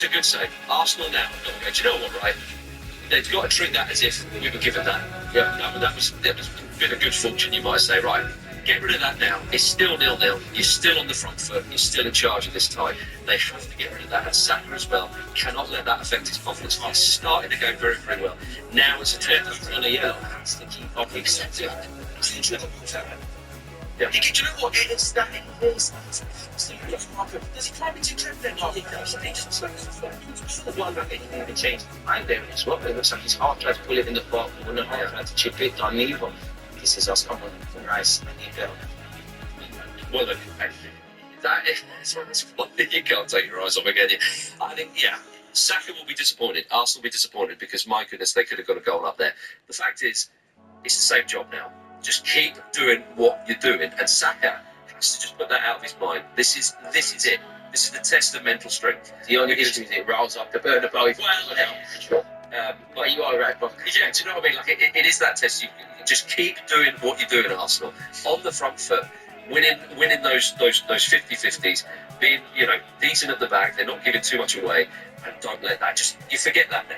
a good save. Arsenal now, do you know what, right? They've got to treat that as if we were given that. Yeah, that was a bit of good fortune, you might say. Right, get rid of that now. It's still 0-0. You're still on the front foot. You're still in charge of this tie. They have to get rid of that. And Saka as well cannot let that affect his confidence. He's starting to go very, very well. Now it's a turn on a yellow. Has to keep on accepting. Yeah. Do you know what it is that it is? Does he try to trip then? No, he does. He just like the one that he even changed his mind there as well. It looks like his heart tried to pull it in the ball, and the heart tried to chip it on Nevo. He says, "I'll come on, nice." Well, look, that is one thing you can't take your eyes off again. I think, yeah, Saka will be disappointed. Arsenal will be disappointed because, my goodness, they could have got a goal up there. The fact is, it's the same job now. Just keep doing what you're doing, and Saka has to just put that out of his mind. This is it. This is the test of mental strength. The only issue is it riles up the Bernabeu. But you are right, Bob. Yeah, do you know what I mean? Like it is that test. You just keep doing what you're doing at Arsenal on the front foot, winning those 50-50s, being decent at the back. They're not giving too much away, and don't let that you forget that then.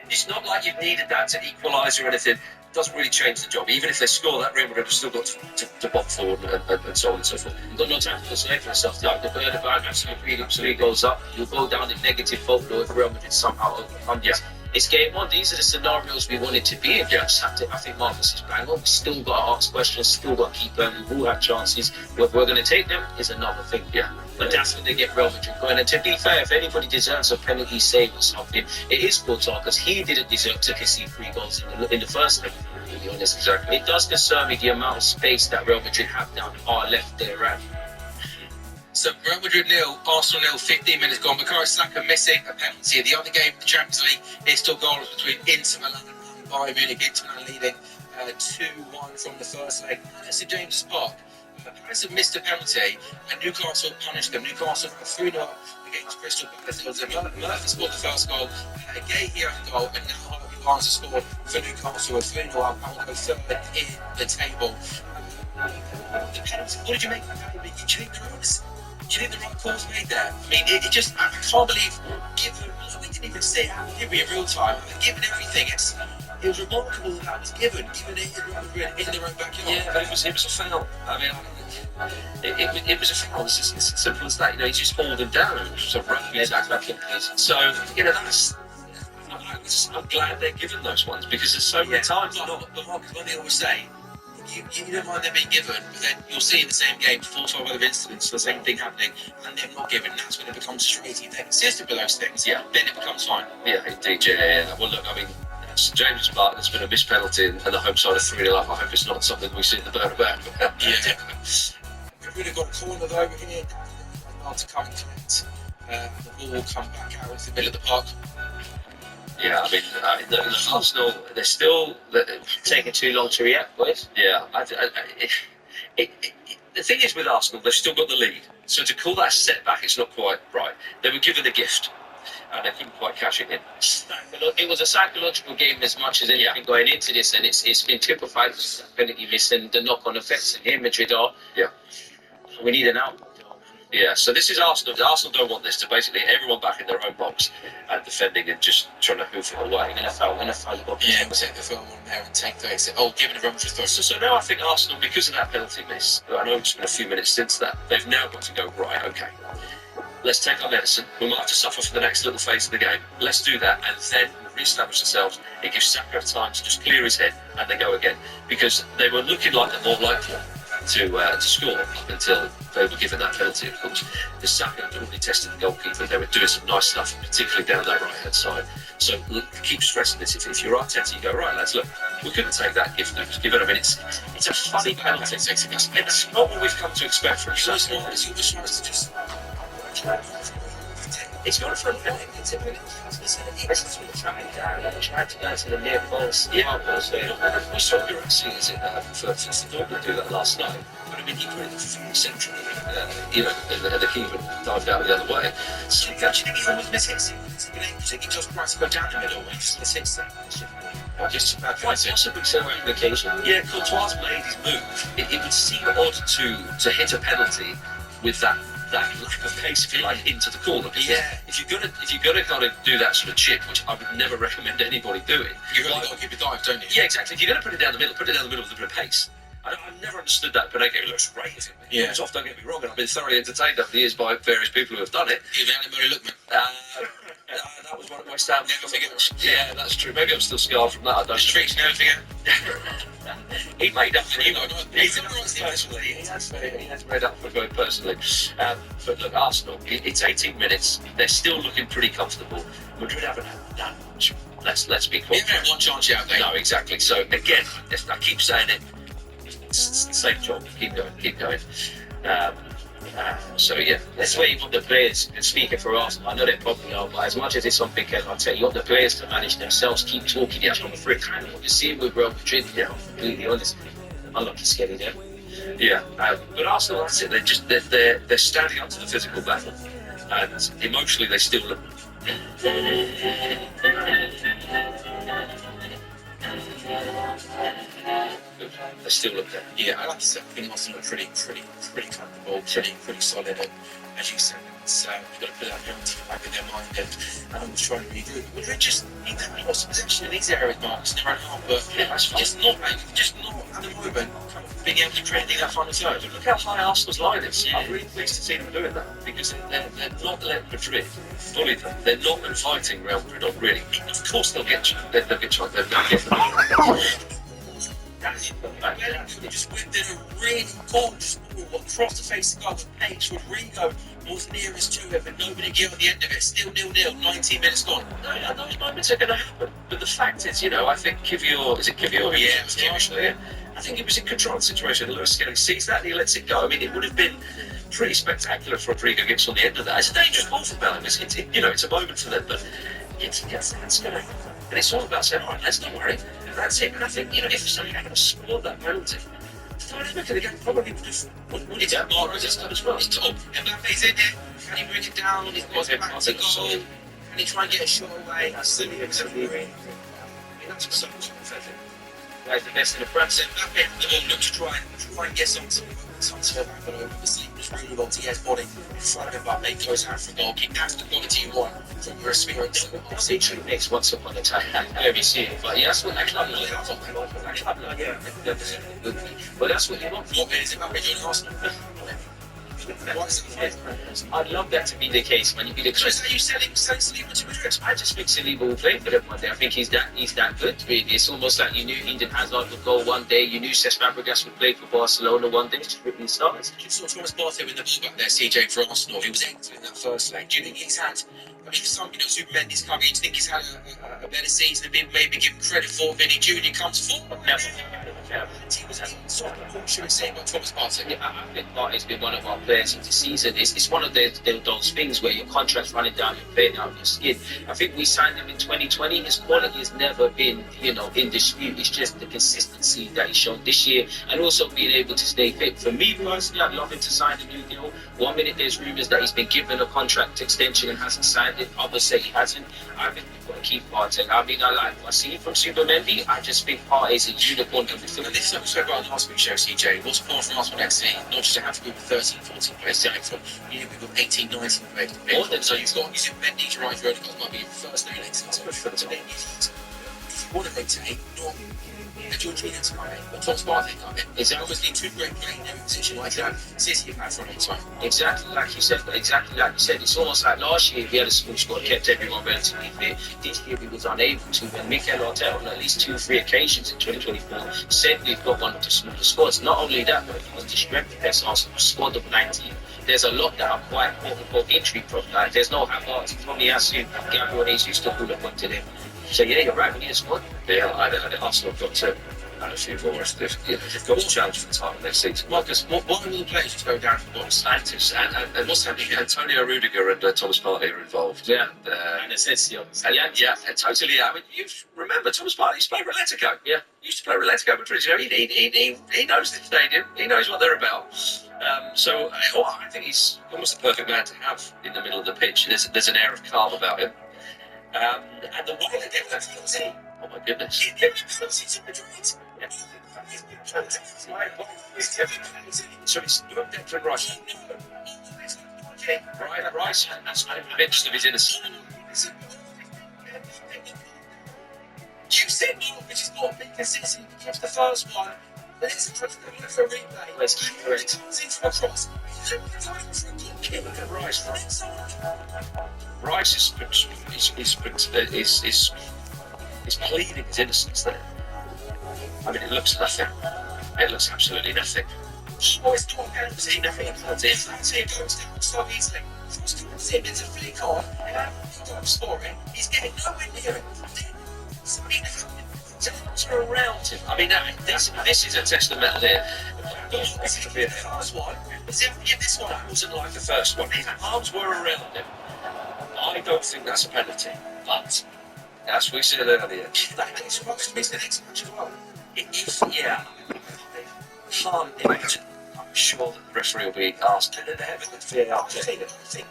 It's not like you've needed that to equalise or anything. Doesn't really change the job. Even if they score, that Real Madrid have still got to bomb forward and so on and so forth. You've got no time to say for yourself. Like the Bernabeu absolutely 3 goals up. You'll go down in negative folklore if Real Madrid somehow overcome this. It's game on. These are the scenarios we wanted to be in. Just have to. I think Marcus is bang on. We still got to ask questions. Still got to keep them. We will have chances. Whether we're going to take them is another thing. Yeah. But that's when they get Real Madrid going. And to be fair, if anybody deserves a penalty save or something, it is Courtois, because he didn't deserve to concede 3 goals in the first leg. To be honest, exactly. It does concern me the amount of space that Real Madrid have down our left there, right? So Real Madrid 0, Arsenal 0, 15 minutes gone. Bukayo Saka missing a penalty. The other game, the Champions League, is still goals between Inter Milan and Bayern Munich. Inter Milan leading 2-1 from the first leg. At St James's Park, Palace have missed a penalty and Newcastle punished them. Newcastle 3-0 against Crystal Palace. Murphy scored the first goal, Gay here at the goal, and now Harvey Barnes has scored for Newcastle with 3-0 up and will go third in the table. The penalty, what did you make of that? Do you think the right call's made there? I mean, I can't believe, given, we didn't even see how it in real time, given everything, it was remarkable that was given it in their own backyard. Yeah, but it was a foul. I mean, it was a foul. It's as simple as that. He just hauled him down. It was a rugby exactly. So, I'm glad they're given those ones, because there's so many times. But Marcus, what they always say, you don't mind them being given, but then you'll see in the same game 4 or 5 other incidents, the same thing happening, and they're not given. That's when it becomes straight. If they're consistent with those things, then it becomes fine. Yeah, indeed. Yeah. Well, look, I mean, St James's Park, there's been a missed penalty, and the home side of 3-0 up. I hope it's not something we see in the Bernabeu. We've really got a corner over here. To come and collect. The ball will come back out into the middle of the park. Yeah, I mean, the Arsenal, they're still taking too long to react, boys. Yeah, the thing is with Arsenal, they've still got the lead. So to call that a setback, it's not quite right. They were given a gift, and they couldn't quite cash it in. It was a psychological game as much as anything going into this, and it's been typified as a penalty miss and the knock-on effects here. Madrid are. Yeah. We need an out. Yeah, so this is Arsenal. Arsenal don't want this to basically everyone back in their own box and defending and just trying to hoof it away. When a foul, you've got to take the film on there and take the give it a run for throw. So now I think Arsenal, because of that penalty miss, I know it's been a few minutes since that, they've now got to go, right, okay, let's take our medicine. We might have to suffer for the next little phase of the game. Let's do that, and then re-establish ourselves. It gives Saka time to just clear his head, and they go again. Because they were looking like they're more likely to score up until they were given that penalty, of course. The Saka had already tested the goalkeeper. They were doing some nice stuff, particularly down that right-hand side. So look, keep stressing this. If you're Arteta, you go, right, lads, look, we couldn't take that gift that was given. I mean, it's a funny penalty. It's not what we've come to expect from him. It's not from the it's a really trying to go to the near post. Yeah, we saw Urasi, is it, for Dortmund do that last night. But I mean, he put it centrally, and the keeper dived out the other way. So you think he always mishits him? He just tries to go down the middle and he just mishits him. Just quite possibly so on occasion. Yeah, Courtois made his move. It would seem odd to hit a penalty with that that lack of pace, if you like, into the corner. Because Yeah. if you're gonna kind of do that sort of chip, which I would never recommend anybody doing, You've really got to keep it dive, don't you? yeah, exactly. If you're going to put it down the middle, put it down the middle with a bit of pace. I've never understood that Panenka. It looks great. It Yeah. comes off, don't get me wrong, and I've been thoroughly entertained over the years by various people who have done it. Even Alan Murray Lookman. That was one of my West Ham. Yeah, that's true. Maybe I'm still scarred from that. I don't The know. streets never forget. He made up for it. You know, he's not personally. He has made up for it personally. But look, Arsenal, it's 18 minutes. They're still looking pretty comfortable. Madrid haven't had that much. Let's be We clear. haven't had one chance yet, have they? No, exactly. So again, I keep saying it. It's the same job. Keep going. So yeah, That's where you want the players, and speaking for Arsenal, I know they're probably not, but as much as it's something I'll tell you, you want the players to manage themselves, keep talking, that's what the kind of what you see with Real Madrid, yeah, completely honest. Unlucky Skelly there. yeah. But Arsenal, that's it. They're standing up to the physical battle, and emotionally they still look. They still look there. Yeah, I like to say, I think Arsenal are pretty comfortable, pretty solid. And as you said, it's, you've got to put that penalty back in their mind and trying to redo it. Madrid just need that lost possession in these areas, Mark. It's never enough, but just not at the moment kind of being able to create that final third. Look how high Arsenal's line is. I'm really pleased to see them doing that because they're not letting Madrid bully them. They're not inviting Real Madrid on really. Of course they'll get you. They'll get you. They'll get They just whipped in a really gorgeous ball across the face of the goal with pace. Rodrigo was nearest to it, but nobody get on the end of it. Still 0-0, 19 minutes gone. No, those moments are going to happen. But the fact is, I think Kivior, is it Kivior? Yeah, it was Kivior. Actually, yeah. I think it was in control of the situation. Lewis Skelly sees that and he lets it go. I mean, it would have been pretty spectacular if Rodrigo gets on the end of that. It's a dangerous ball for Bellingham. It's a moment for them, but that's going to happen. And it's all about saying, all right, let's not worry. That's it. And I think, if somebody had scored that penalty, the dynamic of the game probably would It's have a more been resistant as well. It's top. Mbappe's in there. Can he break it down? He's got it back to goal. Can he try and get a shot away? Absolutely. That's so much pathetic. Like the best in the press. Mbappe at the moment to try and get something back, but obviously it's really well to his body in front of Mbappe, goes out for a goal kick. That's the quality you want from your experience. I see true mix once upon a time. Every season. But yeah, that's what that club like. But that's what you want. What is Mbappe doing in Arsenal? I'd love that to be the case, man. You'd be the So is that you selling Saliba to Madrid? I just think Saliba will play for them one day. I think he's that good. Really. It's almost like you knew Eden Hazard would go one day. You knew Cesc Fabregas would play for Barcelona one day. Just ripping stars. You saw Thomas Partey in the ball back there, CJ, for Arsenal. He was excellent in that first leg. Do you think he's had, for some, Zubimendi's coming, do you think he's had a better season and been maybe given credit for Vinny Jr. comes forward? Never. He was sort of portion of saying about Thomas Partey. Yeah, I think Partey's been one of our players of the season. It's one of those things where your contract's running down your play down your skin. I think we signed him in 2020. His quality has never been, in dispute. It's just the consistency that he's shown this year and also being able to stay fit. For me personally, I'd love him to sign a new deal. 1 minute there's rumours that he's been given a contract extension and hasn't signed it. Others say he hasn't. I think we've got to keep Partey. I mean, I like what I see from Zubimendi. I just think Partey's a unicorn of the And this is what we spoke about last week's show, CJ. What's important from Arsenal next season? Not just to have to go with 13, 14 players down from people 18, 19 players. More than so you've got Zubimendi to right, Rodrigo might be your first name next season. So then if you want to rotate, not Jorginho to come in, but Thomas Partey come in. It's obviously two great players in every position like that. City have had for a long time. Exactly like you said. It's almost like last year we had a small squad, kept everyone relatively fit. This year we was unable to. And Mikel Arteta on at least 2-3 occasions in 2024 said we've got one of the smaller squads. Not only that, but it was the strength of this Arsenal squad of 19. There's a lot that are quite important injury problems. Like, there's no Havertz, Tomiyasu, Gabriel Jesus to pull up onto them. So yeah, you're right. We need a squad. Yeah, I think Arsenal have got to add a few more. They've got to challenge for the title next season. Marcus, what are the players just going down from the bottom? And what's happening? Antonio Rudiger and Thomas Partey are involved. Yeah. And Asensio. yeah, totally. I mean, you remember Thomas Partey used to play for Atletico. Yeah. He used to play for Atletico Madrid. He knows the stadium. He knows what they're about. So I think he's almost the perfect man to have in the middle of the pitch. There's an air of calm about him. And the way they get that penalty, oh my goodness. He gave the penalty to Madrid. Yeah. So it's Declan Rice. penalty. Right, Rice has convinced of his innocence. You said which is not being consistent. He gives the first one. Then it's a replay. Let's keep it. It comes into a cross. Rice is pleading his innocence there. I mean, it looks nothing. It looks absolutely nothing. Oh, it's not a penalty. Nothing penalty. If that team goes down so easily, Frost comes in, it's a flick on, and he goes for it. He's getting nowhere near it. Something Arms are around him. I mean, this is a testament here. This is the first one. This one Wasn't like the first one. His arms were around him. I don't think that's a penalty, but as we said earlier, that is supposed to miss the next match as well. yeah, can't imagine. I'm sure that the referee will be asked to the heaven of VAR. I think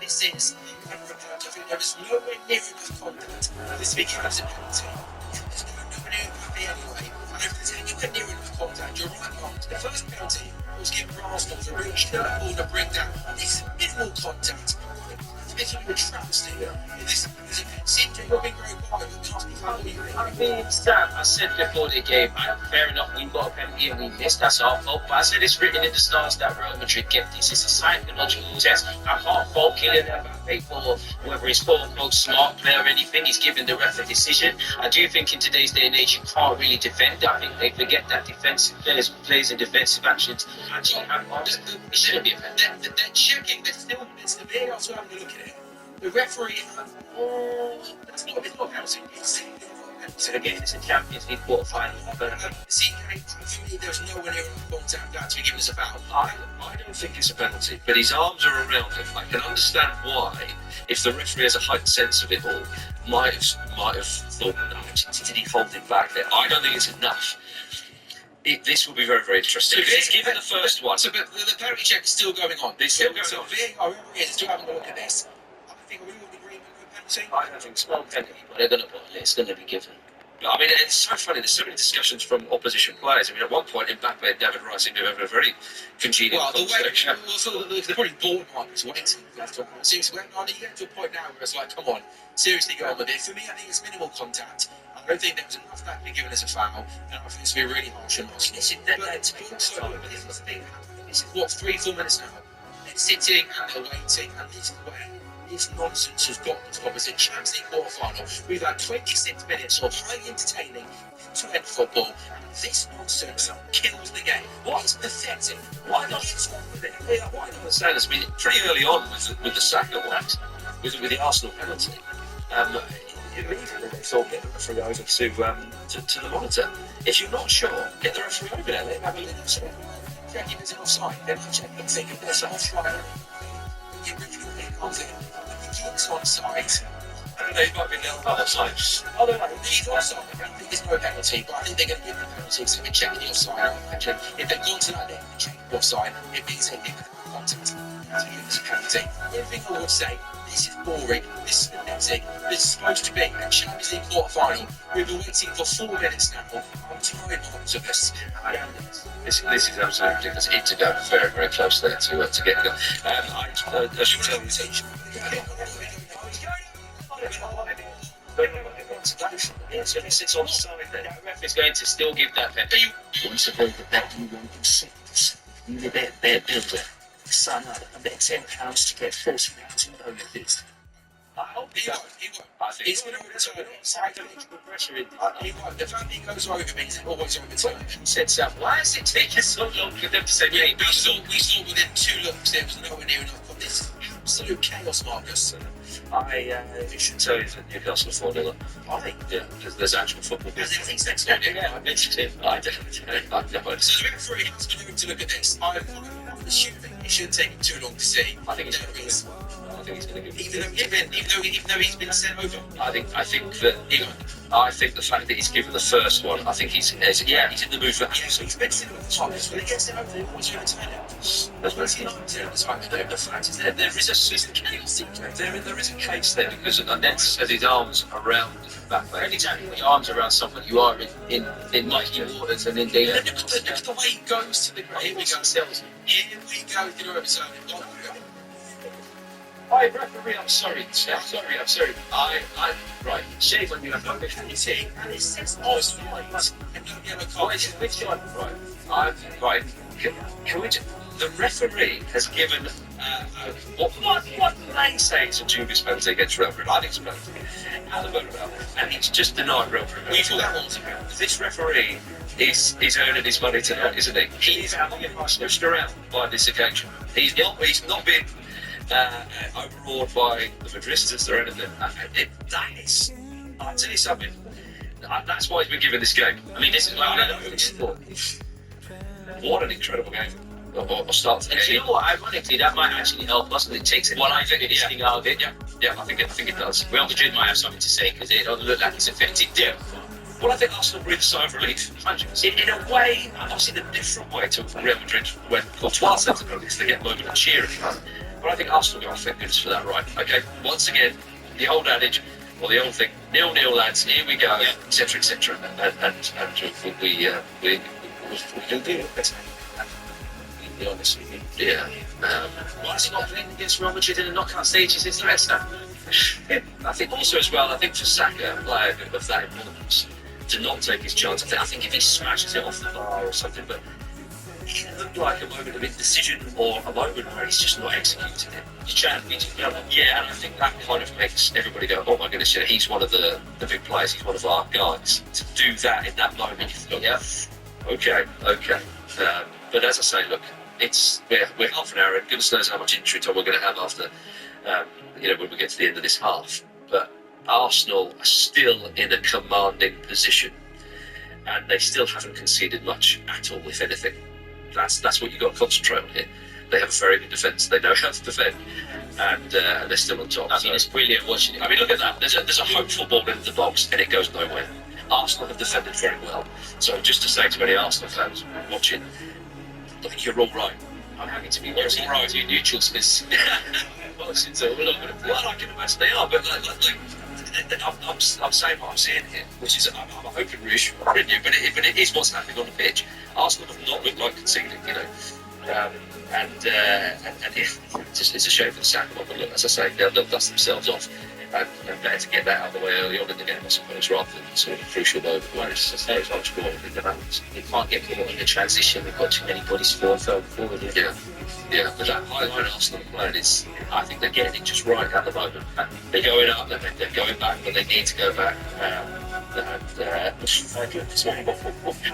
this is. I think there is nowhere near enough contact. This becomes a penalty. There's nowhere near enough anyway. And if there's anywhere near enough contact, you're right, Mark. The first penalty was given for Arsenal to reach the ball to bring down. This is minimal contact. It's a travesty. This seems to have been very quiet. I mean, Sam, I said before the game, fair enough, we got a penalty and we missed, that's our fault. But I said it's written in the stars that Real Madrid get this. It's a psychological test. I can't fault Kylian Mbappe for whether he's quote unquote smart player or anything. He's given the ref a decision. I do think in today's day and age, you can't really defend. I think they forget that defensive players plays in defensive actions actually have arms. It shouldn't be a penalty. They're checking, they're still, it's the VAR's having a look at it. The referee, it's not a penalty. So again, it's a Champions League quarter-final. But There's nowhere near enough contact that to be given as a foul. I don't think it's a penalty, but his arms are around him. I can understand why, if the referee has a heightened sense of it all, might have thought, did he hold him back there? I don't think it's enough. This will be very, very interesting. If he's given the first one, So, but the penalty check is still going on. It's still going So on. VAR is still having a look at this. I think we're all in agreement with penalty. I don't think it's no penalty, but they're going to put it. It's going to be given. I mean, it's so funny. There's so many discussions from opposition players. I mean, at one point, Mbappe and David Rice seemed to have a very congenial Well, the way conversation. they're probably bored on this waiting. Seriously, when you get to a point now where it's like, come on, seriously go on with it. For me, I think it's minimal contact. I don't think there was enough that to be given as a foul, and I think it's going to be really harsh on us. This is the thing. This is what 3-4 minutes now. They're sitting and they're waiting, and this is where this nonsense has got to stop. It's a Champions League quarter-final. We've had 26 minutes of highly entertaining end-to-end football, and this nonsense kills the game. What is pathetic? Why not get on with it? Why not understand this? I mean, pretty early on with the Saka one, with the Arsenal penalty, immediately they thought get the referee over to the monitor. If you're not sure, get the referee over there. Let him have a little check. Check if it's an offside. Then check and think if there's an offside. The original thing comes in. He keeps onside. They might be nil offside. I don't know. He's offside. I think there's no penalty, but I think they're going to give the penalty because they're checking the offside. Actually, if they've gone to that, they're checking the offside. It means they give the contact. To give this penalty. Everything I would say, this is boring. This is pathetic. This is supposed to be a Champions League quarter-final. We've been waiting for 4 minutes now. I'm tired of this. This is absolutely ridiculous. It's to go very, very close there to get it. I should tell you. He sits on the side there. The ref is going to still give that penalty. Once upon a time, you want to see this. You need a bad builder. Son out of bet £10 to get £40 in bonuses. I hope He won't. I think He's going to return it. Psychological pressure in. He won't. The fact he goes over means it always overturn. said, Sam, why is it taking so long for them to say, We saw within 2 looks there was nowhere near enough of this absolute chaos, Marcus. I should tell you that Newcastle 4-0. I think, yeah, there's actual football. As if he's next door. yeah, I mentioned him. I don't. So the referee has to to look at this. I'm assuming it shouldn't take him too long to see. I think he's There going is. to. I think he's going to give. Even though he's been sent over. I think the fact that he's given the first one, I think he's in the mood for Yeah, so he's been sent over the top. When he gets sent over, they always overturn it. That's what he's not doing the time. The fact is that there is a chaos. there is a case there because Nets has his arms around back there. Anytime you put your arms around someone, you are in mighty waters and in danger. Look at the way he goes to the ground. Here we go, Sells. Here we go. You know, overturn it. I referee, I'm sorry. I'm sorry. Right. Shame on you. I've got this thing. And it says offside. And you never call it. Which one? Right. Right. Can we just, the referee has given what they say is a dubious penalty against Real Madrid. I think it's a penalty at the Bernabeu, and he's just denied Real Madrid. We thought that was This referee is earning his money tonight, isn't he? He is pushed around by this occasion. He's not been overawed by the Madridistas or anything. That is, I'll tell you something. That's why he's been given this game. I mean, this is why I don't know this sport. What an incredible game. Or start to And you know what? Ironically, that might actually help us because it takes it. Well, I think this thing out of it. Yeah, I think it does. Real Madrid might have something to say because it doesn't look like it's affected them. Well, I think Arsenal breathed a sigh of relief. In a way, obviously in a different way to Real Madrid when Courtois sent the penalties, they get a moment of cheer if you can. But I think Arsenal go, thank goodness for that, right? Okay, once again, the old adage, or the old thing, 0-0 lads, here we go, etc., etc. And we can do it better. To be honest with you. Yeah. Why is he not playing against Real Madrid in the knockout stages? It's Leicester. I think also as well, I think for Saka, a player of that importance, to not take his chance. I think if he smashes it off the bar or something, but it looked like a moment of indecision or a moment where he's just not executing it. He's trying to beat you. Yeah, and I think that kind of makes everybody go, oh my goodness, you know, he's one of the big players, he's one of our guys. To do that in that moment, you think, yeah, okay. But as I say, look, we're half an hour in. Goodness knows how much injury time we're going to have after, when we get to the end of this half. But Arsenal are still in a commanding position, and they still haven't conceded much at all, if anything. That's what you've got to concentrate on here. They have a very good defence. They know how to defend, and they're still on top. I mean, it's brilliant watching it. I mean, look at that. There's a hopeful ball into the box, and it goes nowhere. Arsenal have defended very well. So just to say to any Arsenal fans watching, I think you're all right. I'm happy to be watching your neutral space. Well, I can imagine they are, but I'm saying what I'm seeing here, which is I'm hoping reassuring you, but it is what's happening on the pitch. Arsenal have not looked like conceding, it's a shame for the Saka one, but look, as I say, they'll dust themselves off, and better to get that out of the way early on in the game, I suppose, rather than sort of a crucial moment where it's much more in the balance. You can't get caught in the transition. We've got too many bodies forward. Yeah, but that high line Arsenal playing is, I think they're getting it just right at the moment. They're going up, they're going back, but they need to go back. How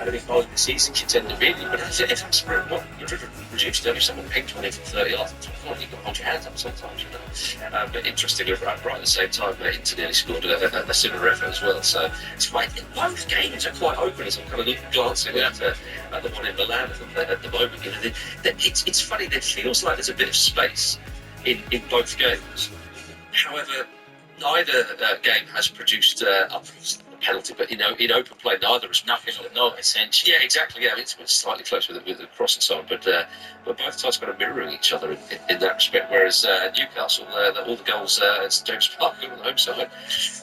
do we follow the season contender really? But if that's what you're reduced, if someone picked one in for 30 yards, you've got to hold your hands up sometimes, But interestingly, right at the same time, Inter nearly scored a similar effort as well. So it's quite, both games are quite open as I'm kind of glancing at the one in Milan at the moment. It's funny, it feels like there's a bit of space in both games. However, neither game has produced a penalty, but in open play, neither has Nothing of note, essentially. Yeah, exactly. Yeah, it's slightly close with the cross and so on, but both sides kind of mirroring each other in that respect. Whereas Newcastle, all the goals, it's James Parker on the home side.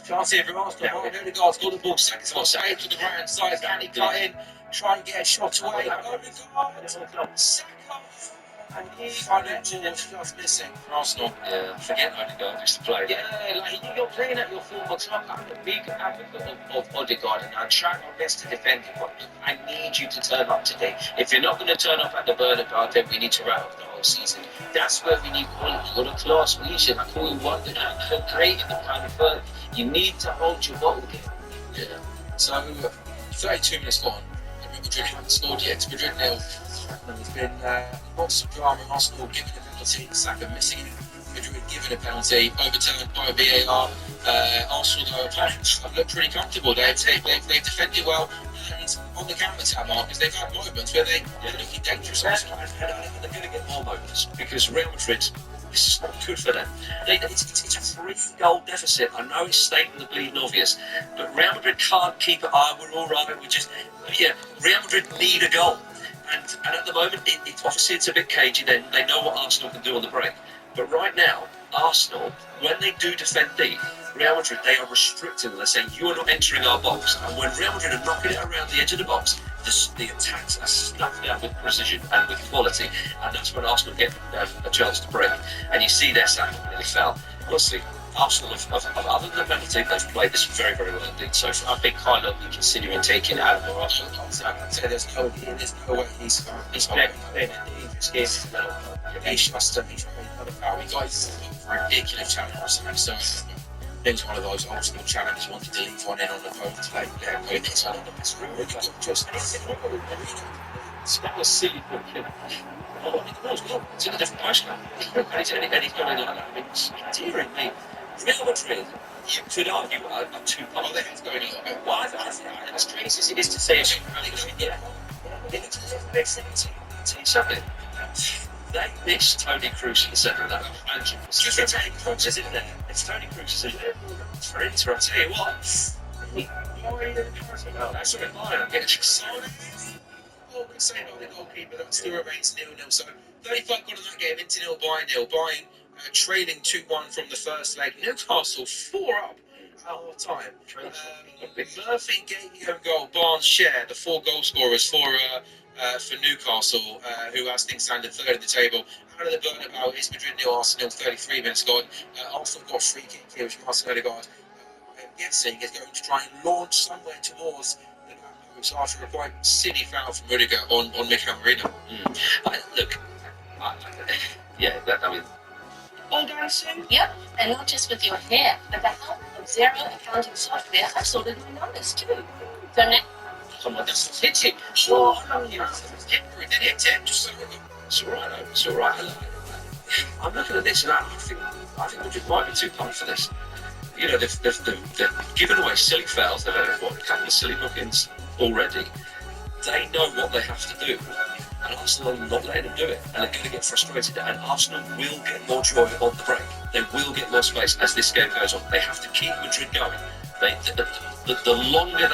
Chance here from Arsenal. Right, Odegaard's got the ball. Saka's got saved to the right hand side. Can he cut in? Try and get a shot away. Odegaard. Saka. And he's just missing for Arsenal. Yeah, forget Odegaard used to play. Yeah, like you're playing at your former club. I'm a big advocate of Odegaard, and I try my best to defend him. But I need you to turn up today. If you're not going to turn up at the Bernabeu, then we need to wrap up the whole season. That's where we need quality. You're the class region. I call you one that great in the kind of firm. You need to hold your bottle again. Yeah. So 32 minutes gone. Madrid haven't scored yet. It's Madrid nil. There's been lots of drama. Arsenal giving a penalty, Saka missing it. Madrid giving a penalty, overturned by VAR. Arsenal have looked pretty comfortable. They've defended well, and on the counter-attack, Marcus, they've had moments where they're looking dangerous. And I think they're going to get more moments because Real Madrid, this is not good for them. It's a 3-goal deficit. I know it's stating the bleeding obvious, but Real Madrid can't keep it. We're all right. Real Madrid need a goal. And at the moment, obviously it's a bit cagey. They know what Arsenal can do on the break. But right now, Arsenal, when they do defend deep, Real Madrid, they are restricting them. They're saying, you are not entering our box. And when Real Madrid are knocking it around the edge of the box, the attacks are stuffed out with precision and with quality. And that's when Arsenal get a chance to break. And you see their second really fell. Honestly, Arsenal, other than the penalty, they've played this very, very well indeed. So I think Carlo be considering taking it out of Arsenal. I'd say there's no way he's playing in this game. He's just he's another foul. He got his ridiculous challenge. So it was one of those Arsenal challenges, wanted to leave one in on the opponent's leg. Yeah, going this one on the best route. That was silly. Oh, it was good. It's in a different postcode. And he's going like that. I mean, it's dearing me. Real Madrid, you could argue are two parts. Their heads going a little bit wide. As crazy as it is to say, Yeah. It's a little bit something. They missed Tony Kroos in the centre of that. Just for Tony Kroos is in there. It's Tony Kroos is in there. For Inter, I'll tell you what. That's what I'm getting excited. What can I say about the goalkeeper? That still remains 0-0. So 35 gone in that game, into 0 by 0. Bayern trailing 2-1 from the first leg. Newcastle 4 up at half time. Murphy gave home goal. Barnes share the 4 goal scorers for Newcastle, who has things standing third in the table. Out of the Bernabeu is Madrid 0, Arsenal 33 minutes gone. Arsenal got a free kick here, which Marcin Odegaard guessing is going to try and launch somewhere towards the goal after a quite silly foul from Rudiger on Mikel Merino. I mean. All done soon? Yep, and not just with your hair. With the help of Zero accounting software, I've sorted my numbers too. So now, someone just hit it. It's all right. It's all right. I'm looking at this and I think Madrid might be too pumped for this. You know, they've given away silly fouls. They've had a couple of silly bookings already. They know what they have to do. And Arsenal are not letting them do it. And they're going to get frustrated. And Arsenal will get more joy on the break. They will get more space as this game goes on. They have to keep Madrid going. The longer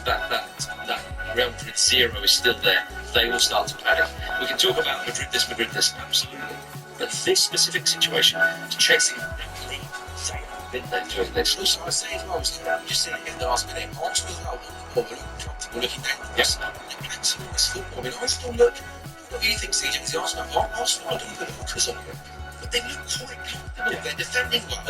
that Real Madrid 0 is still there, they will start to panic. We can talk about Madrid this, absolutely. But this specific situation, chasing they're doing this. Also, I say as well, just sitting in the last minute, Arsenal as well, looking comfortable, looking dangerous. They're playing some nice football. I mean, Arsenal look, what do you think, CJ, is Arsenal? Arsenal don't even look as on them, but they look quite comfortable. They're defending well.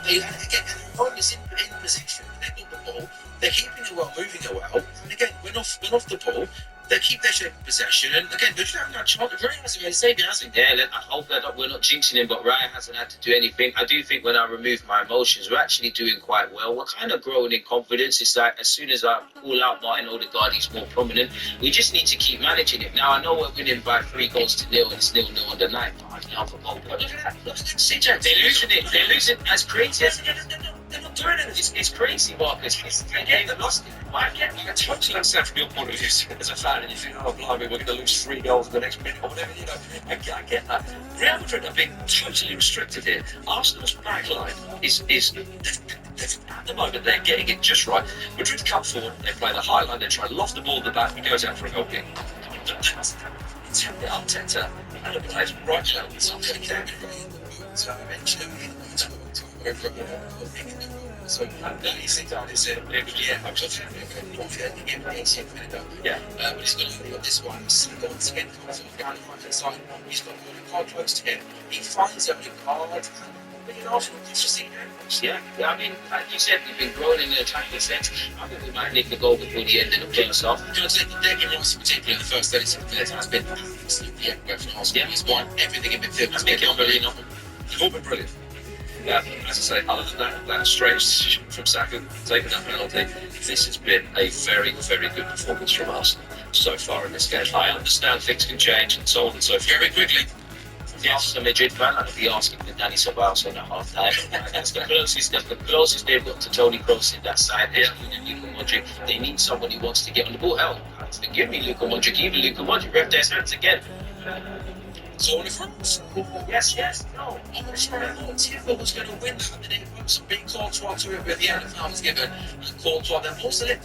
They, again, everyone is in position. They've got the ball. They're keeping it well, moving it well. And again, when off the ball, they keep their shape of possession. And again, they're having that chance. Raya hasn't been saving, hasn't he? Yeah, I hope that we're not jinxing him, but Raya hasn't had to do anything. I do think when I remove my emotions, we're actually doing quite well. We're kind of growing in confidence. It's like as soon as I call out Martin Odegaard, he's more prominent. We just need to keep managing it. Now, I know we're winning by 3 goals to 0 and it's 0-0 on the night. Look at that. CJ, they're losing it. They're losing as crazy as they're not doing anything. It's crazy, Marcus. Again, they lost it. I totally understand from your point of view as a fan, and you think, oh, blimey, we're going to lose 3 goals in the next minute or whatever, you know. I get that. Real Madrid are being totally restricted here. Arsenal's back line is at the moment, they're getting it just right. Madrid come forward, they play the high line, they try to loft the ball at the back, and goes out for a goal kick. It's Arteta, and the players right now. It's not going to get so eventually, so you think that is it? Yeah, I'm just confident but he's got this one. Once again, comes off down the right side. He's got quite close to him. He finds out the card. But you know, Arsenal just see yeah, I mean, like you said, we've been growing in the attacking sense. I think we might nick the goal before the end of the first half. You know, Declan Rice, particularly in the first 36 minutes, has been absolutely everywhere for Arsenal. He's won everything in midfield. He's been unbelievable. All been brilliant. Yeah, as I say, other than that strange decision from Saka taking that penalty, this has been a very, very good performance from Arsenal so far in this game. I understand things can change and so on and so forth very quickly. Yes, a Madrid fan, I'd be asking for Dani Ceballos at half time. That's the closest they've got to Toni Kroos in that side. Yeah, Luka Modric. They need someone who wants to get on the ball. Hell, give me Luka Modric. Even Luka Modric revved their hands again. So in France, yes, no. Thiago was going to win that, and then it was being Courtois to it, but the NFL was given Courtois. Then also it.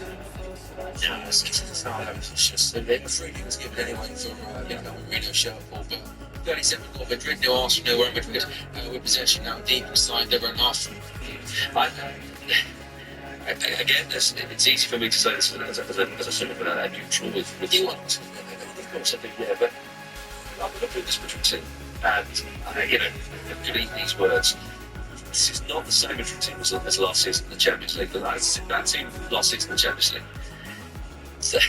No, it's just a bit of freedom was given anyway for Marino Sherpa, but 37 goal Madrid, no Arsenal, no Madrid with possession now deep inside their own half. Again, it's easy for me to say this as a sort of a neutral with you. Of course I do, yeah, but I'm looking at this Madrid team, and you know, to eat these words, this is not the same Madrid team as last season in the Champions League. That team last season in the Champions League, so,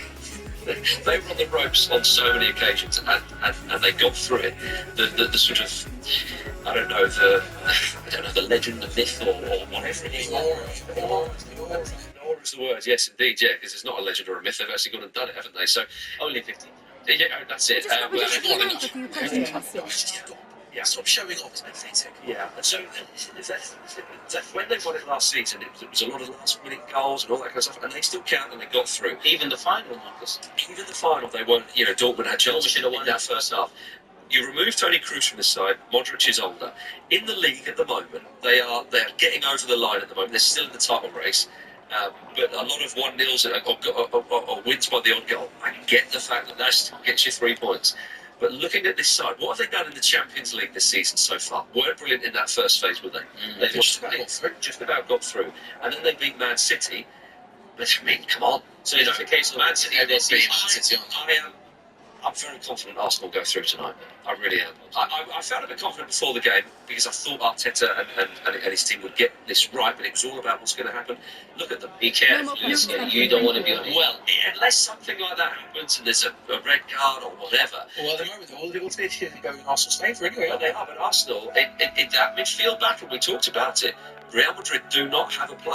they were on the ropes on so many occasions, and they got through it. The sort of, I don't know the legend, the myth, or whatever it is. Aura is the word, yes, indeed, yeah, because it's not a legend or a myth. They've actually gone and done it, haven't they? So Only 50. yeah, that's it. We just have a few questions. Yeah, stop showing off. It's pathetic. Yeah, and so when they won it last season, it was a lot of last-minute goals and all that kind of stuff, and they still count and they got through. Even the final, Marcus. Even the final, they won. You know, Dortmund had Chelsea should have won in that first half. You remove Toni Kroos from the side. Modric is older. In the league at the moment, they're getting over the line at the moment. They're still in the title race. But a lot of 1-0s or wins by the odd goal. I get the fact that still gets you 3 points. But looking at this side, what have they done in the Champions League this season so far? Weren't brilliant in that first phase, were they? They just about got through. And then they beat Man City. But I mean, come on. So it's a case of Man City. Man City I'm very confident Arsenal will go through tonight. I really am. I felt a bit confident before the game because I thought Arteta and his team would get this right, but it was all about what's going to happen. Look at them. Be careful. You don't want to be on it. Well, unless something like that happens and there's a red card or whatever. Well, at the moment, all the teams are going in Arsenal's favour anyway, But aren't they they? are, but Arsenal, in that midfield battle, we talked about it. Real Madrid do not have a player